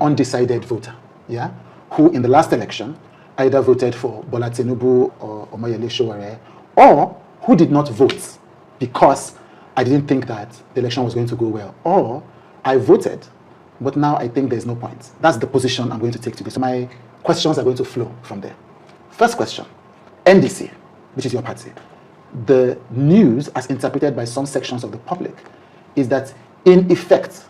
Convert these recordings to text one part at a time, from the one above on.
undecided voter, yeah, who in the last election either voted for Bola Tinubu or Omoyele Sowore, or who did not vote because I didn't think that the election was going to go well, or I voted, but now I think there's no point. That's the position I'm going to take today. So my questions are going to flow from there. First question, NDC, which is your party. The news, as interpreted by some sections of the public, is that in effect,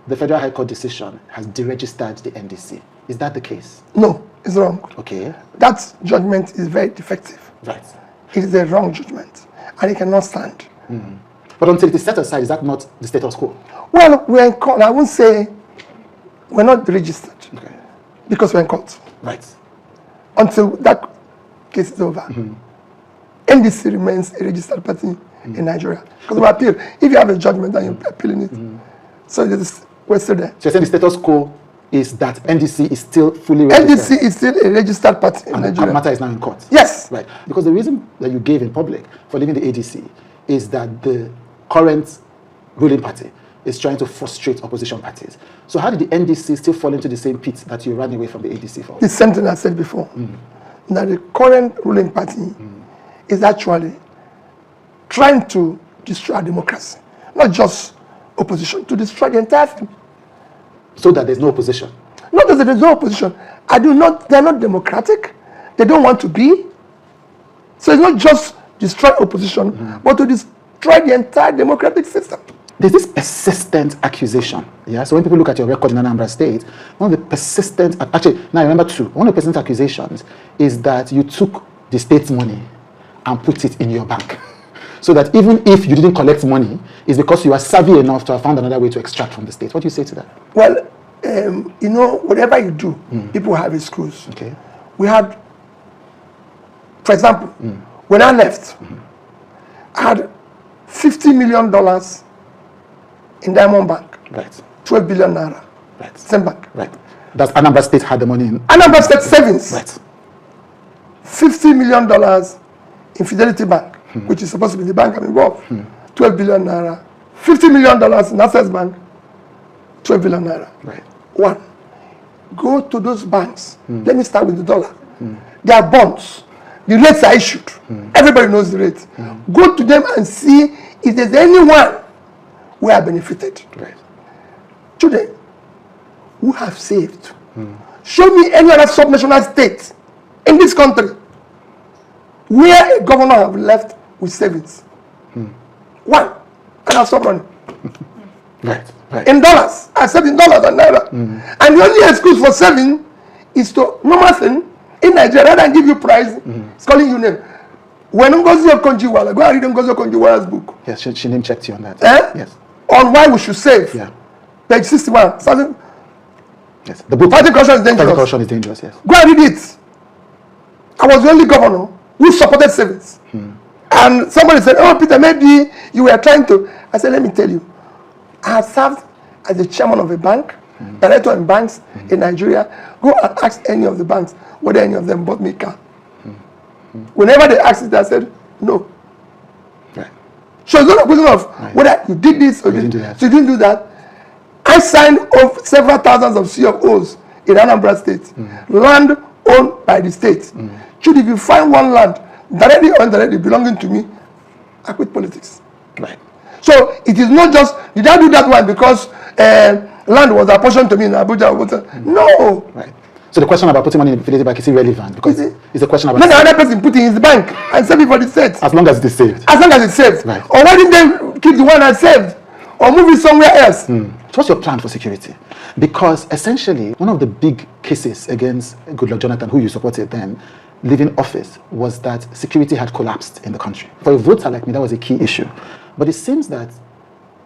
the Federal High Court decision has deregistered the NDC. Is that the case? No, it's wrong. Okay. That judgment is very defective. Right. It is a wrong judgment, and it cannot stand. But until it is set aside, is that not the status quo? Well, we're in court. I won't say we're not registered, Okay. because we're in court. Right. Until that case is over. NDC remains a registered party in Nigeria. Because we appeal. If you have a judgment and you're appealing it, so we're still there. So you're saying the status quo is that NDC is still fully registered? NDC is still a registered party in Nigeria. The matter is now in court? Yes. Right. Because the reason that you gave in public for leaving the ADC is that the current ruling party is trying to frustrate opposition parties. So how did the NDC still fall into the same pit that you ran away from the ADC for? The same thing I said before. That the current ruling party is actually trying to destroy our democracy. Not just opposition, to destroy the entire thing. So that there's no opposition? Not that there's no opposition. They're not democratic. They don't want to be. So it's not just destroy opposition, but to destroy the entire democratic system. There's this persistent accusation, yeah? So when people look at your record in Anambra State, one of the persistent, actually, now I remember two. One of the persistent accusations is that you took the state's money and put it in your bank. So that even if you didn't collect money, it's because you are savvy enough to have found another way to extract from the state. What do you say to that? Well, whatever you do, people have excuse. Okay. We had, for example, when I left, I had $50 million in Diamond Bank. Right. 12 billion naira. Right. Same bank. Right. Does Anambra State had the money in? Anambra State savings. Right. $50 million in Fidelity Bank, which is supposed to be the bank I'm involved. 12 billion naira. $50 million in Access Bank. 12 billion naira. Right. One, go to those banks. Let me start with the dollar. There are bonds. The rates are issued. Everybody knows the rate. Go to them and see if there's anyone who have benefited. Right. Today, who have saved? Show me any other subnational state in this country where a governor have left with savings. One, and I've stopped running. Right. Right. In dollars, I saved in dollars and naira. And the only excuse for saving is to normal thing in Nigeria, rather than give you prize, it's calling you name. When Ngozi Okonjo-Iweala, go and read Ngozi Okonjo-Iweala's book. Yes, she name checked you on that. Yes. On why we should save. Yeah. Page 61. Yes. The book. Party corruption is dangerous. Party corruption is dangerous. Yes. Go and read it. I was the only governor who supported savings. And somebody said, "Oh, Peter, maybe you were trying to." I said, "Let me tell you, I have served as the chairman of a bank, director in banks in Nigeria. Go and ask any of the banks whether any of them bought me a car. Whenever they asked it, I said, no. Right. So it's not a question of whether you did this or you didn't do that. So you didn't do that. I signed off several thousands of CFOs in Anambra State, land owned by the state. Should if you find one land directly or indirectly belonging to me, I quit politics. Right. So it is not just, did I do that one because land was apportioned to me in Abuja? No. Right. So the question about putting money in the Fidelity Bank is irrelevant because it's a question about... Let another person put it in his bank and save it for the state. As long as it is saved. As long as it's saved. Right. Or why didn't they keep the one I saved? Or move it somewhere else? So what's your plan for security? Because essentially, one of the big cases against Goodluck Jonathan, who you supported then, leaving office, was that security had collapsed in the country. For a voter like me, that was a key issue. But it seems that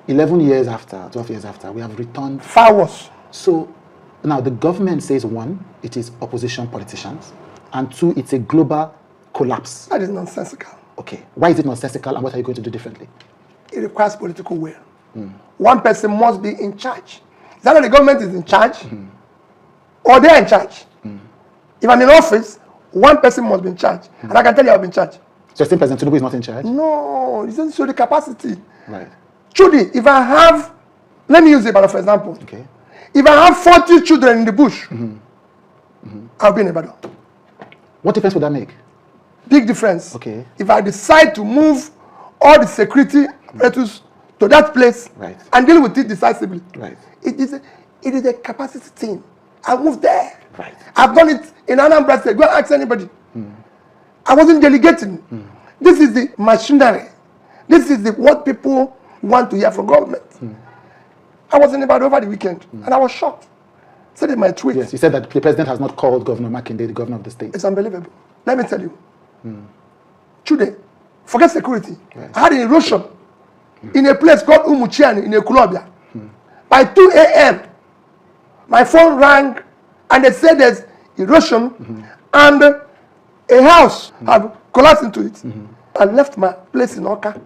11 years after, 12 years after, we have returned... Far worse. So now the government says, one, it is opposition politicians, and two, it's a global collapse. That is nonsensical. Okay. Why is it nonsensical, and what are you going to do differently? It requires political will. One person must be in charge. Is that the government is in charge? Or they're in charge? If I'm in office, one person must be in charge. And I can tell you I'll be in charge. So you think President Tinubu is not in charge? No, it doesn't show the capacity. Right. Truly, if I have, let me use Ibadan for example. Okay. If I have 40 children in the bush, I'll be in Ibadan. What difference would that make? Big difference. Okay. If I decide to move all the security apparatus to that place Right. and deal with it decisively, Right. it is a capacity thing. I'll move there. Right. I've done it in Anambra State. Go and ask anybody. I wasn't delegating. This is the machinery. This is what people want to hear from government. I was in Ibadan over the weekend and I was shocked. Said in my tweet. Yes, you said that the president has not called Governor Makinde, the governor of the state. It's unbelievable. Let me tell you. Today, forget security. Right. I had an erosion in a place called Umuchiani in Ekulobia. By 2 a.m., my phone rang and they said there's erosion and a house had collapsed into it. I left my place in Oka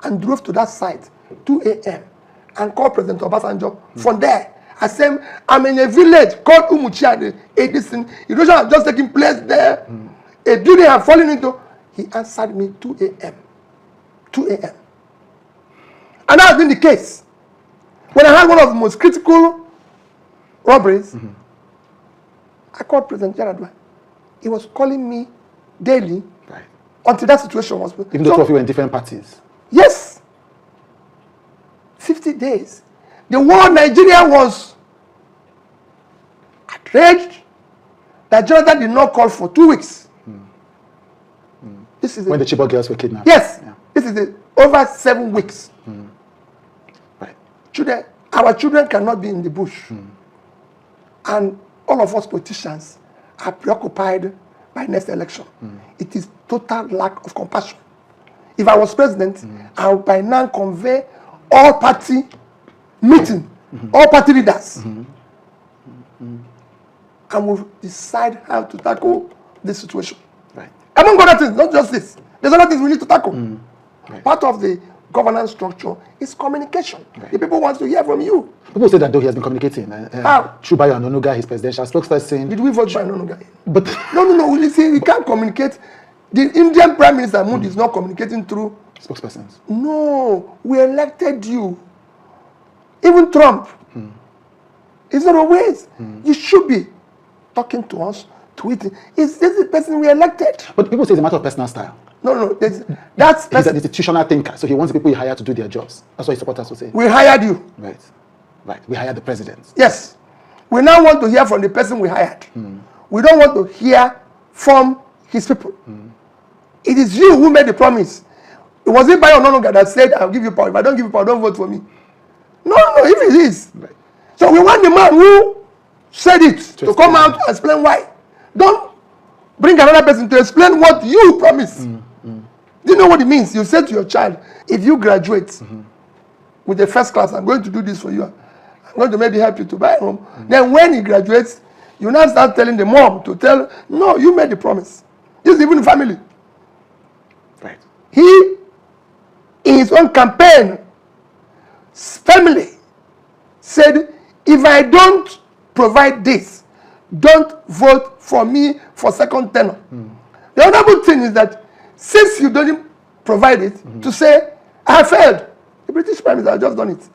and drove to that site 2 a.m. and called President Obasanjo. From there, I said, I'm in a village called Umuchiani. Erosion has just taken place there. A building had fallen into. He answered me 2 a.m. 2 a.m. And that has been the case. When I had one of the most critical robberies, I called President Yaradua. He was calling me daily Right. until that situation was. Even though two of you were in different parties. Yes. 50 days. The whole Nigeria was outraged that Jonathan did not call for 2 weeks. This is When the Chibok girls were kidnapped. yes. Yeah. This is over 7 weeks. Right. Children, our children cannot be in the bush. And all of us politicians are preoccupied by next election. It is total lack of compassion. If I was president, I would by now convey all party meeting, all party leaders, and we'll decide how to tackle this situation. Right. Among other things, not just this. There's other things we need to tackle. Right. Part of the governance structure is communication. Right. The people want to hear from you. People say that though he has been communicating. How? Chubayo Anonuga, his presidential spokesperson. Did we vote by Nonuga? But No. Listen, we can't communicate. The Indian Prime Minister Modi is not communicating through. spokespersons. No, we elected you. Even Trump. It's not always. You should be talking to us, tweeting. Is this the person we elected? But people say it's a matter of personal style. No. That's He's an institutional thinker, so he wants the people he hired to do their jobs. That's what his supporters will say. we hired you. Right. Right. We hired the president. Yes. We now want to hear from the person we hired. We don't want to hear from his people. It is you who made the promise. It wasn't by Ononoga that said, I'll give you power. If I don't give you power, don't vote for me. No, if it is. Right. So we want the man who said it to explain come out and explain why. Don't bring another person to explain what you promised. Do you know what it means? You said to your child, if you graduate with the first class, I'm going to do this for you. I'm going to maybe help you to buy a home. Then when he graduates, you now start telling the mom to tell, no, you made the promise. This is even family. Right. He, in his own campaign, family said, if I don't provide this, don't vote for me for second tenure. The other good thing is that since you don't provide it, to say, I have failed. The British Prime Minister has just done it.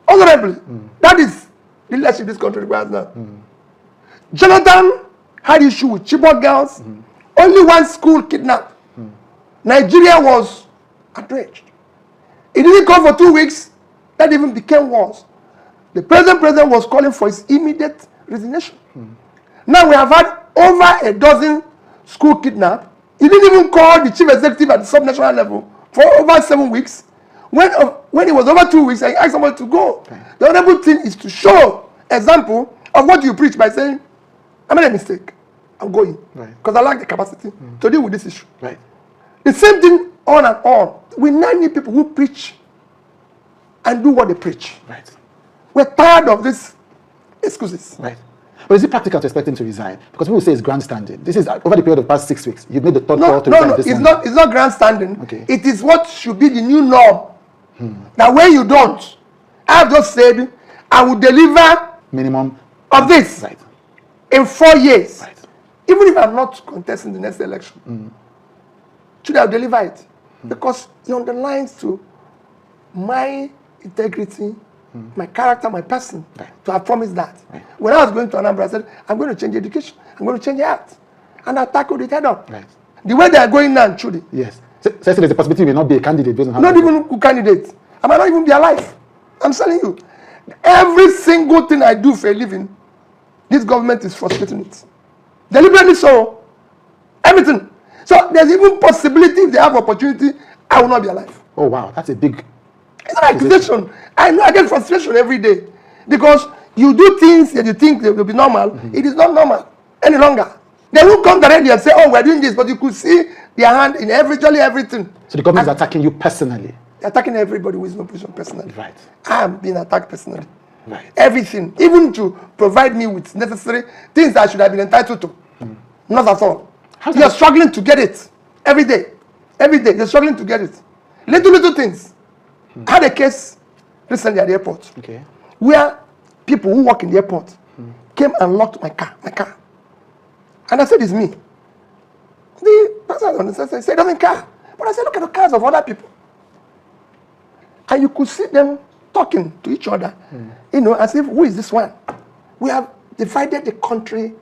Honorably. That is the leadership this country requires now. Jonathan had issue with Chibok girls. Only one school kidnapped. Nigeria was outraged. It didn't come for 2 weeks. That even became worse. The president was calling for his immediate resignation. Now we have had over a dozen school kidnapped. He didn't even call the chief executive at the sub-national level for over 7 weeks. When it was over 2 weeks, I asked somebody to go. Okay. The honorable thing is to show example of what you preach by saying, I made a mistake. I'm going. Because I lack the capacity to deal with this issue. Right. The same thing on and on. We now need people who preach and do what they preach. Right. We're tired of these excuses. Right. But is it practical to expect him to resign? Because people say it's grandstanding. This is over the period of the past 6 weeks. You've made the third call to resign this morning. It's not grandstanding. Okay. It is what should be the new norm. That when you don't, I've just said, I will deliver minimum of this right. in 4 years. Right. Even if I'm not contesting the next election, should I deliver it? Because it underlines to my integrity my character, my person, Right. to have promised that. Right. When I was going to Anambra, I said, I'm going to change education. I'm going to change health. And I tackled it head on. Right. The way they are going now, truly. Yes. So there's a possibility you may not be a candidate based on how Not even good candidate. I might not even be alive. I'm telling you. Every single thing I do for a living, this government is frustrating it. Deliberately so. Everything. So there's even possibility if they have opportunity, I will not be alive. Oh wow, that's a big. It's an accusation. I know I get frustration every day. Because you do things that you think they will be normal. It is not normal any longer. They won't come directly and say, oh, we're doing this, but you could see their hand in everything. So the government is attacking you personally. They're attacking everybody who is in opposition personally. Right. I'm being attacked personally. Right. Everything, even to provide me with necessary things that I should have been entitled to. Not at all. You're struggling to get it every day. Every day, you're struggling to get it. Little things. I had a case recently at the airport Okay. where people who work in the airport came and locked my car. And I said, it's me. The person on the side said, doesn't care. But I said, look at the cars of other people. And you could see them talking to each other, you know, as if, who is this one? We have divided the country,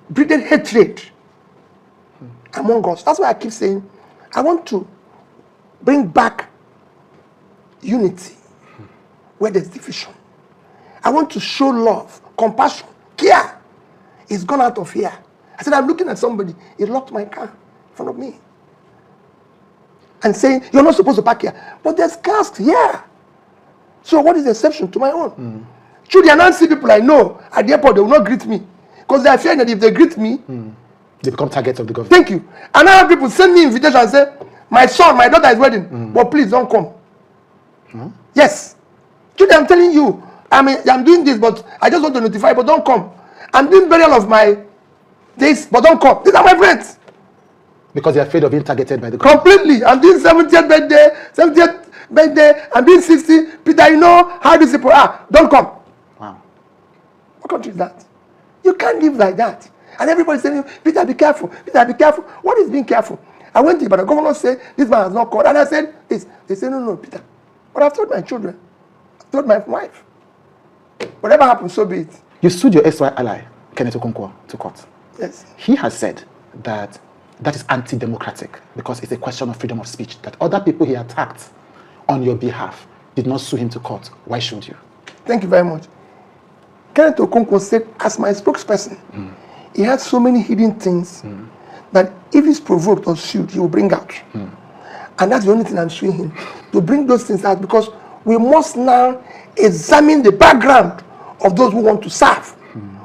breeding hatred among us. That's why I keep saying, I want to bring back unity where there's division. I want to show love, compassion, care. It's gone out of here. I said, I'm looking at somebody. He locked my car in front of me. And saying, you're not supposed to park here. But there's cars here. So what is the exception to my own? Should the Anansi people I know at the airport, they will not greet me. Because they are fearing that if they greet me, They become targets of the government. thank you. And now people send me invitation and say, my son, my daughter is wedding, but please don't come. Yes. Judy, I'm telling you, I'm doing this, but I just want to notify, but don't come. I'm doing burial of my days, but don't come. These are my friends. Because they're afraid of being targeted by the government. Completely. I'm doing 70th birthday, I'm doing 60. Peter, you know how these people are. Don't come. Wow. What country is that? You can't live like that. And everybody's saying, Peter, be careful. Peter, be careful. What is being careful? I went to, but the governor said, this man has not called. And I said, this. They said, no, Peter. But I've told my children. I've told my wife. Whatever happens, so be it. You sued your ex-wife ally, Kenneth Okonkwo, to court. Yes. He has said that that is anti-democratic because it's a question of freedom of speech, that other people he attacked on your behalf did not sue him to court. Why should you? Thank you very much. Kenneth Okonkwo said, as my spokesperson, he has so many hidden things that if he's provoked or sued, he will bring out. And that's the only thing I'm suing him, to bring those things out, because we must now examine the background of those who want to serve.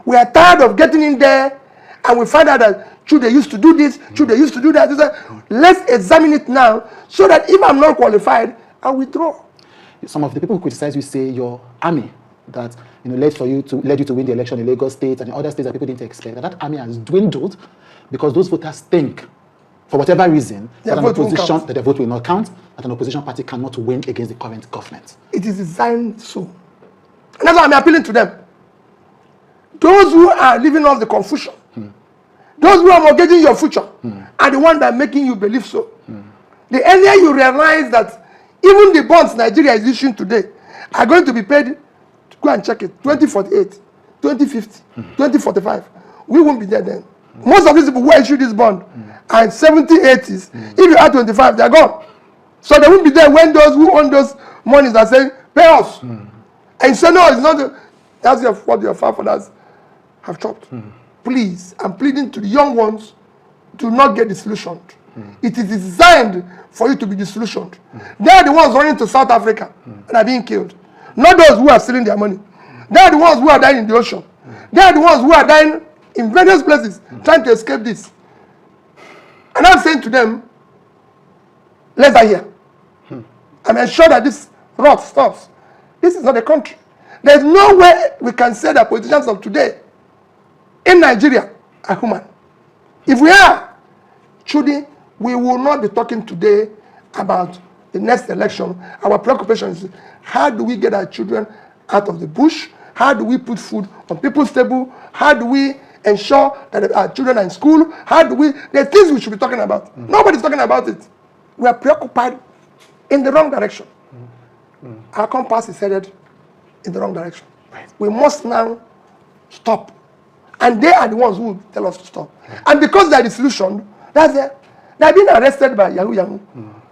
We are tired of getting in there and we find out that they used to do this, they used to do that. Let's examine it now so that if I'm not qualified, I'll withdraw. Some of the people who criticize you say your army that led you to win the election in Lagos State and in other states that people didn't expect, that army has dwindled because those voters think, for whatever reason, that their vote will not count, that an opposition party cannot win against the current government. It is designed so. And that's why I'm appealing to them. Those who are living off the confusion, those who are mortgaging your future, are the ones that are making you believe so. The earlier you realize that even the bonds Nigeria is issuing today are going to be paid, go and check it, 2048, 2050, 2045. We won't be there then. Most of these people who issue this bond are in 70s, 80s. If you add 25, they are gone. So they won't be there when those who own those monies are saying, pay us. And you say, no, it's not. That's what your forefathers have chopped. Please, I'm pleading to the young ones to not get disillusioned. It is designed for you to be disillusioned. They are the ones running to South Africa and are being killed. Not those who are stealing their money. They are the ones who are dying in the ocean. They are the ones who are dying in various places trying to escape this. And I'm saying to them, let's die here. I'm ensured that this rot stops. This is not a country. There's no way we can say that politicians of today in Nigeria are human. If we are, truly, we will not be talking today about the next election. Our preoccupation is how do we get our children out of the bush? How do we put food on people's table? How do we ensure that our children are in school? There are things we should be talking about. Nobody's talking about it. We are preoccupied in the wrong direction. Our compass is headed in the wrong direction. Right. We must now stop. And they are the ones who tell us to stop. Right. And because they are disillusioned, that's it. They are being arrested by Yahoo.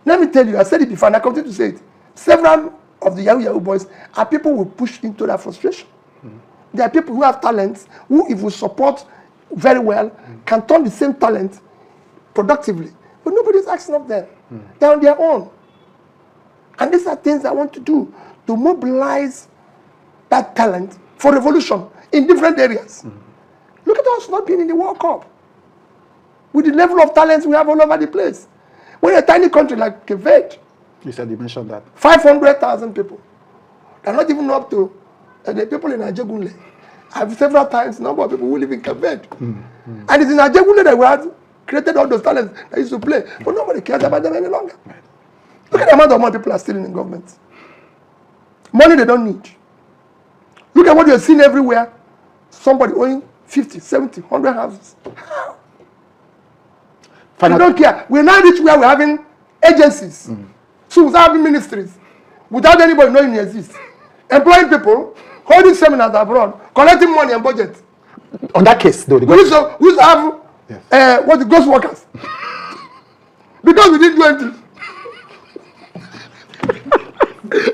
Let me tell you, I said it before and I continue to say it. Several of the Yahoo boys are people who push into that frustration. There are people who have talents, who if we support very well, can turn the same talent productively. But nobody's asking of them. They're on their own. And these are things I want to do, to mobilize that talent for revolution in different areas. Look at us not being in the World Cup. With the level of talents we have all over the place. We're a tiny country like Cape Verde. You mentioned that. 500,000 people. They're not even up to the people in Ajegunle. I've several times the number of people who live in Cape Verde. And it's in Ajegunle that we had created all those talents that used to play. But nobody cares about them any longer. Look at the amount of money people are stealing in government. Money they don't need. Look at what you're seeing everywhere. Somebody owning 50, 70, 100 houses. How? We don't care. We're now rich where we're having agencies. So without having ministries. Without anybody knowing it exists. Employing people, holding seminars abroad, collecting money and budget. On that case, though, we used to have the ghost workers. Because we didn't do anything.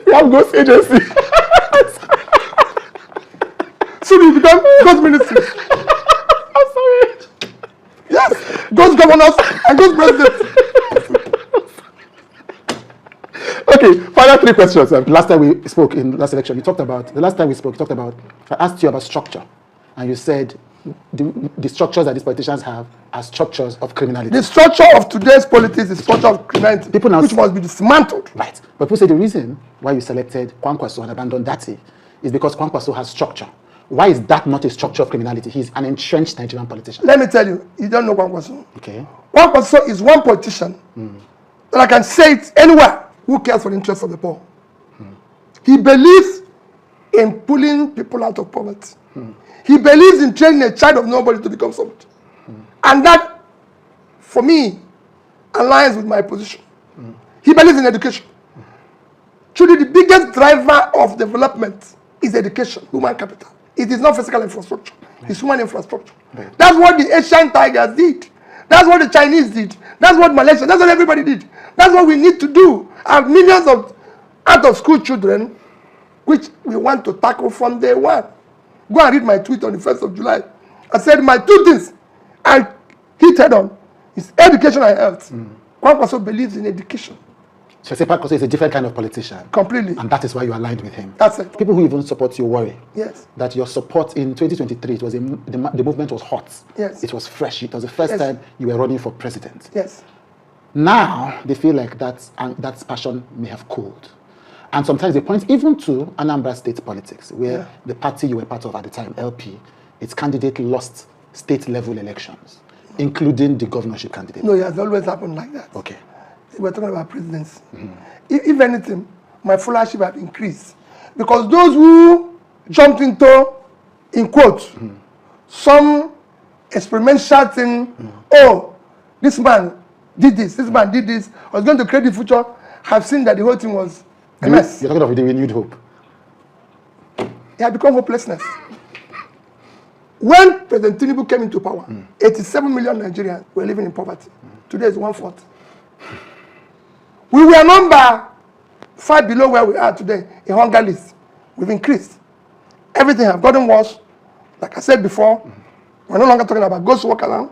We have ghost agency. Soon we become ghost ministry. I'm sorry. Yes, ghost governors and ghost presidents. Okay, final 3 questions. Last time we spoke in last election, you talked about, I asked you about structure. And you said the structures that these politicians have are structures of criminality. The structure of today's politics is structure of criminality, which must be dismantled. Right. But people say the reason why you selected Kwankwaso and abandoned Dati is because Kwankwaso has structure. Why is that not a structure of criminality? He's an entrenched Nigerian politician. Let me tell you, you don't know Kwankwaso. Okay. Kwankwaso is one politician that I can say it anywhere who cares for the interests of the poor. He believes in pulling people out of poverty. He believes in training a child of nobody to become somebody. And that, for me, aligns with my position. He believes in education. Truly, the biggest driver of development is education, human capital. It is not physical infrastructure. It's human infrastructure. That's what the Asian tigers did. That's what the Chinese did. That's what Malaysia, that's what everybody did. That's what we need to do. I have millions of out-of-school children which we want to tackle from day one. Go and read my tweet on the 1st of July. I said my 2 things I hit head on is education and health. Kwankwaso believes in education. So Kwankwaso is a different kind of politician. Completely. And that is why you aligned with him. That's it. People who even support you worry. Yes. That your support in 2023, it was the movement was hot. Yes. It was fresh. It was the first time you were running for president. Yes. Now they feel like that passion may have cooled. And sometimes they point even to Anambra state politics, where the party you were part of at the time, LP, its candidate lost state-level elections, including the governorship candidate. No, it has always happened like that. Okay. We're talking about presidency. If anything, my followership have increased. Because those who jumped into, in quotes, some experimental thing, oh, this man did this I was going to create the future, have seen that the whole thing was a mess. You're talking of the renewed hope. It had become hopelessness. When President Tinubu came into power, 87 million Nigerians were living in poverty. Today is 1/4. We were number 5 below where we are today in hunger list. We've increased. Everything have gotten worse. Like I said before, we're no longer talking about ghost work around.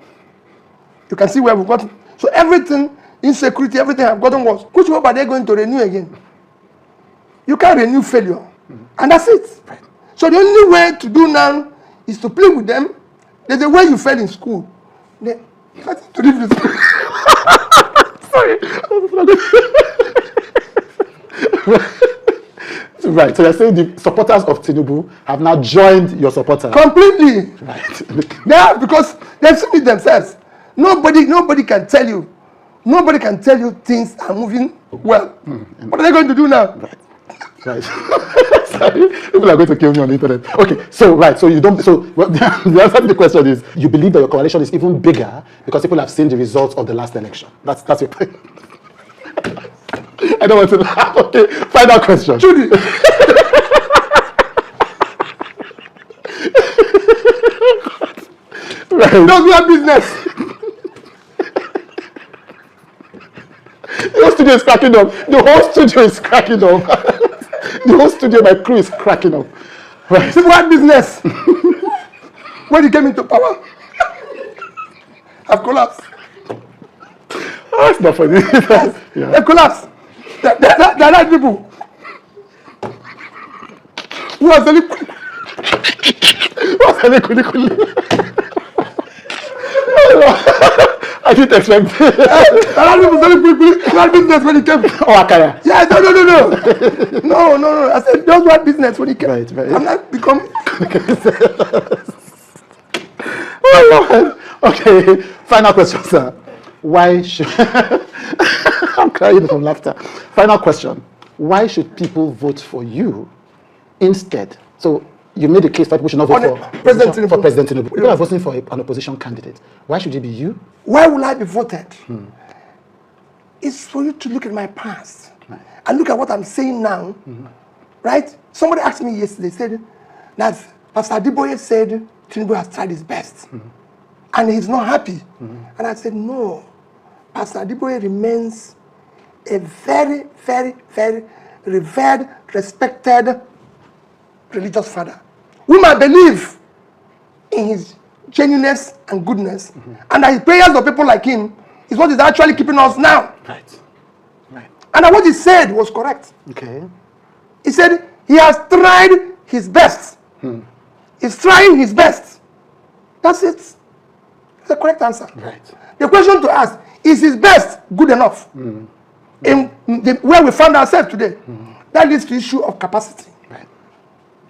You can see where we've gotten. So everything, insecurity, everything have gotten worse. Which hope are they going to renew again? You can't renew failure. And that's it. Right. So the only way to do now is to play with them. There's a way you fail in school. Then, to leave the school. Sorry. Right. So you're saying the supporters of Tinubu have now joined your supporters. Completely. Right. Yeah, because they've seen it themselves. Nobody can tell you. Nobody can tell you things are moving well. What are they going to do now? Right. Sorry. People are going to kill me on the internet. Okay, so you don't, the answer to the question is, you believe that your coalition is even bigger because people have seen the results of the last election. That's your point. I don't want to laugh. Okay, final question. Judy. Right. Those who have business. The whole studio is cracking up. The whole studio is cracking up. The whole studio, my crew is cracking up. Right. People had business. When he came into power, have collapsed. Oh, it's not funny. Yeah. They collapsed. They're not people who are selling. What's happening, Kuli Kuli? I didn't expect it. They're not people selling quickly. Who had business when he came. Oh, Akaya. Yes, no. I said those who had business when he came. Right. I'm not become. Oh, Lord. Okay, final question, sir. Why should... I'm crying from laughter. Final question. Why should people vote for you instead? So you made a case that people should not vote for President Tinubu. For President Tinubu. People are voting for an opposition candidate. Why should it be you? Why will I be voted? It's for you to look at my past and look at what I'm saying now. Right? Somebody asked me yesterday, said that Pastor Adeboye said Tinubu has tried his best and he's not happy. And I said, no. Pastor Adeboye remains a very, very, very revered, respected religious father. We might believe in his genuineness and goodness, and that his prayers of people like him is what is actually keeping us now. Right. Right. And that what he said was correct. Okay. He said he has tried his best. He's trying his best. That's it. It's the correct answer. Right. The question to ask, is his best good enough? In where we find ourselves today, that leads to the issue of capacity. Right.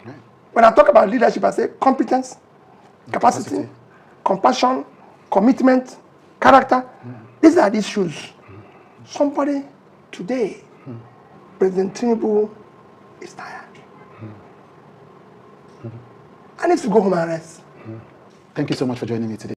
Right. When I talk about leadership, I say competence, capacity, compassion, commitment, character. These are the issues. Somebody today, President Tinubu is tired. I need to go home and rest. Thank you so much for joining me today.